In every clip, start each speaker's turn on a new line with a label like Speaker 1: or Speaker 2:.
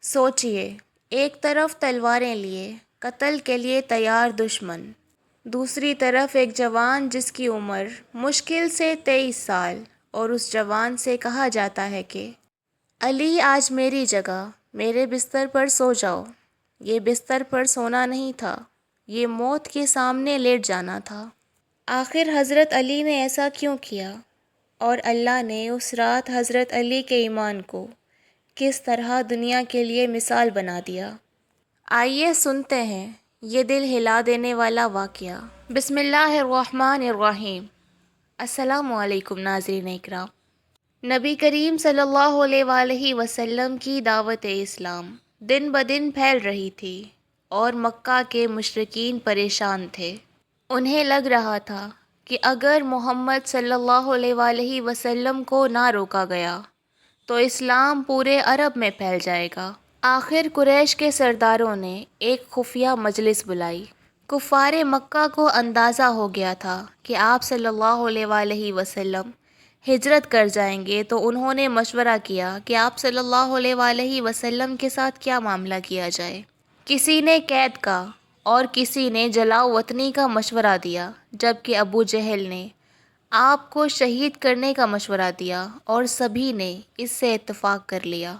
Speaker 1: سوچئے، ایک طرف تلواریں لیے قتل کے لیے تیار دشمن، دوسری طرف ایک جوان جس کی عمر مشکل سے 23 سال، اور اس جوان سے کہا جاتا ہے کہ علی آج میری جگہ میرے بستر پر سو جاؤ۔ یہ بستر پر سونا نہیں تھا، یہ موت کے سامنے لیٹ جانا تھا۔ آخر حضرت علی نے ایسا کیوں کیا، اور اللہ نے اس رات حضرت علی کے ایمان کو کس طرح دنیا کے لیے مثال بنا دیا؟ آئیے سنتے ہیں یہ دل ہلا دینے والا واقعہ۔ بسم اللہ الرحمن الرحیم۔ السلام علیکم ناظرین اکرام۔ نبی کریم صلی اللہ علیہ وآلہ وسلم کی دعوت اسلام دن بدن پھیل رہی تھی اور مکہ کے مشرکین پریشان تھے۔ انہیں لگ رہا تھا کہ اگر محمد صلی اللہ علیہ وآلہ وسلم کو نہ روکا گیا تو اسلام پورے عرب میں پھیل جائے گا۔ آخر قریش کے سرداروں نے ایک خفیہ مجلس بلائی۔ کفار مکہ کو اندازہ ہو گیا تھا کہ آپ صلی اللہ علیہ وآلہ وسلم ہجرت کر جائیں گے، تو انہوں نے مشورہ کیا کہ آپ صلی اللہ علیہ وآلہ وسلم کے ساتھ کیا معاملہ کیا جائے۔ کسی نے قید کا اور کسی نے جلاؤ وطنی کا مشورہ دیا، جبکہ ابو جہل نے آپ کو شہید کرنے کا مشورہ دیا، اور سبھی نے اس سے اتفاق کر لیا،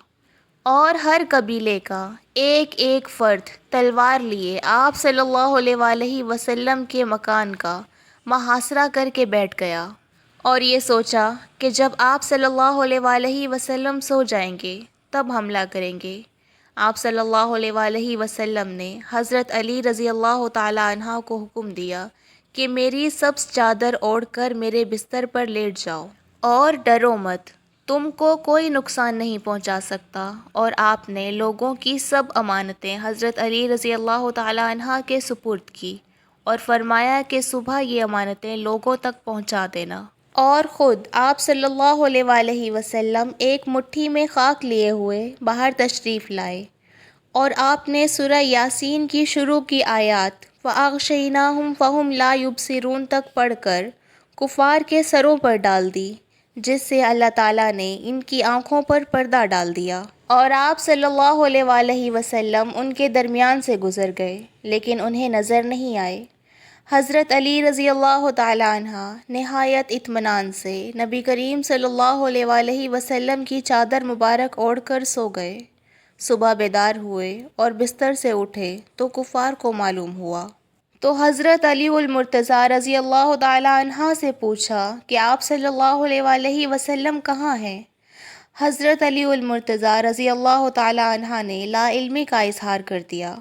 Speaker 1: اور ہر قبیلے کا ایک ایک فرد تلوار لیے آپ صلی اللہ علیہ وآلہ وسلم کے مکان کا محاصرہ کر کے بیٹھ گیا، اور یہ سوچا کہ جب آپ صلی اللہ علیہ وآلہ وسلم سو جائیں گے تب حملہ کریں گے۔ آپ صلی اللہ علیہ وآلہ وسلم نے حضرت علی رضی اللہ تعالی عنہ کو حکم دیا کہ میری سبز چادر اوڑھ کر میرے بستر پر لیٹ جاؤ، اور ڈرو مت، تم کو کوئی نقصان نہیں پہنچا سکتا۔ اور آپ نے لوگوں کی سب امانتیں حضرت علی رضی اللہ تعالی عنہ کے سپرد کی، اور فرمایا کہ صبح یہ امانتیں لوگوں تک پہنچا دینا۔ اور خود آپ صلی اللہ علیہ وآلہ وسلم ایک مٹھی میں خاک لیے ہوئے باہر تشریف لائے، اور آپ نے سورہ یاسین کی شروع کی آیات فَأَغْشَيْنَاهُمْ فَهُمْ لَا يُبْصِرُونَ تک پڑھ کر کفار کے سروں پر ڈال دی، جس سے اللہ تعالیٰ نے ان کی آنکھوں پر پردہ ڈال دیا، اور آپ صلی اللہ علیہ وآلہ وسلم ان کے درمیان سے گزر گئے لیکن انہیں نظر نہیں آئے۔ حضرت علی رضی اللہ تعالی عنہ نہایت اطمینان سے نبی کریم صلی اللہ علیہ وآلہ وسلم کی چادر مبارک اوڑھ کر سو گئے۔ صبح بیدار ہوئے اور بستر سے اٹھے تو کفار کو معلوم ہوا، تو حضرت علی المرتضیٰ رضی اللہ تعالی عنہ سے پوچھا کہ آپ صلی اللہ علیہ وآلہ وسلم کہاں ہیں؟ حضرت علی المرتضیٰ رضی اللہ تعالی عنہ نے لا علمی کا اظہار کر دیا،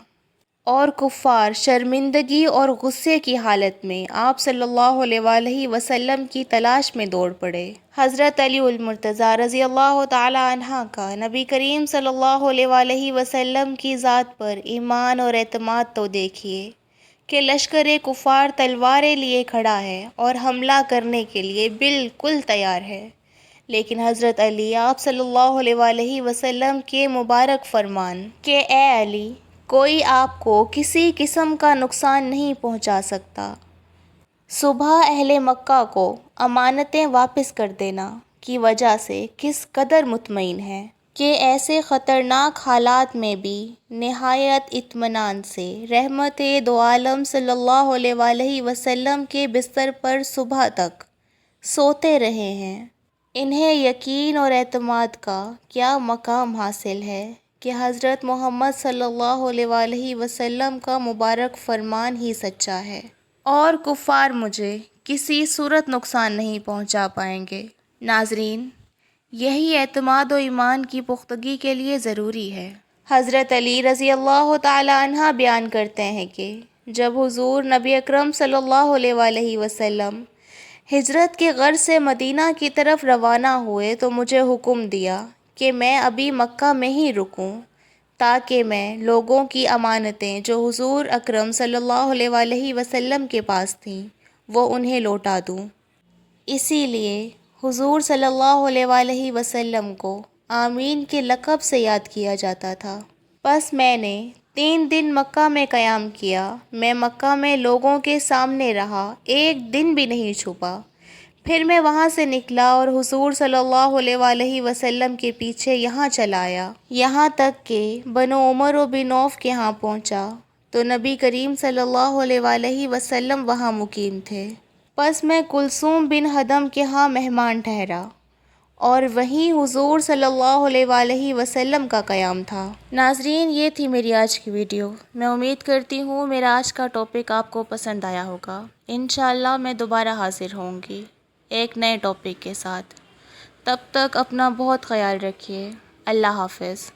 Speaker 1: اور کفار شرمندگی اور غصے کی حالت میں آپ صلی اللہ علیہ وآلہ وسلم کی تلاش میں دوڑ پڑے۔ حضرت علی المرتضیٰ رضی اللہ تعالی عنہ کا نبی کریم صلی اللہ علیہ وآلہ وسلم کی ذات پر ایمان اور اعتماد تو دیکھیے کہ لشکر کفار تلواریں لیے کھڑا ہے اور حملہ کرنے کے لیے بالکل تیار ہے، لیکن حضرت علی آپ صلی اللہ علیہ وآلہ وسلم کے مبارک فرمان کہ اے علی، کوئی آپ کو کسی قسم کا نقصان نہیں پہنچا سکتا۔ صبح اہل مکہ کو امانتیں واپس کر دینا کی وجہ سے کس قدر مطمئن ہیں کہ ایسے خطرناک حالات میں بھی نہایت اطمینان سے رحمت دو عالم صلی اللہ علیہ وآلہ وسلم کے بستر پر صبح تک سوتے رہے ہیں۔ انہیں یقین اور اعتماد کا کیا مقام حاصل ہے کہ حضرت محمد صلی اللہ علیہ وآلہ وسلم کا مبارک فرمان ہی سچا ہے، اور کفار مجھے کسی صورت نقصان نہیں پہنچا پائیں گے۔ ناظرین، یہی اعتماد و ایمان کی پختگی کے لیے ضروری ہے۔ حضرت علی رضی اللہ تعالی عنہ بیان کرتے ہیں کہ جب حضور نبی اکرم صلی اللہ علیہ وآلہ وسلم ہجرت کے غرض سے مدینہ کی طرف روانہ ہوئے تو مجھے حکم دیا کہ میں ابھی مکہ میں ہی رکوں، تاکہ میں لوگوں کی امانتیں جو حضور اکرم صلی اللہ علیہ وآلہ وسلم کے پاس تھیں وہ انہیں لوٹا دوں۔ اسی لیے حضور صلی اللہ علیہ وآلہ وسلم کو آمین کے لقب سے یاد کیا جاتا تھا۔ بس میں نے 3 دن مکہ میں قیام کیا، میں مکہ میں لوگوں کے سامنے رہا، ایک دن بھی نہیں چھپا۔ پھر میں وہاں سے نکلا اور حضور صلی اللہ علیہ وآلہ وسلم کے پیچھے یہاں چلا آیا، یہاں تک کہ بنو عمر بن عوف کے ہاں پہنچا تو نبی کریم صلی اللہ علیہ وآلہ وسلم وہاں مقیم تھے۔ پس میں کلثوم بن حدم کے ہاں مہمان ٹھہرا اور وہیں حضور صلی اللہ علیہ وآلہ وسلم کا قیام تھا۔ ناظرین، یہ تھی میری آج کی ویڈیو۔ میں امید کرتی ہوں میرا آج کا ٹاپک آپ کو پسند آیا ہوگا۔ انشاءاللہ میں دوبارہ حاضر ہوں گی ایک نئے ٹاپک کے ساتھ۔ تب تک اپنا بہت خیال رکھیے۔ اللہ حافظ۔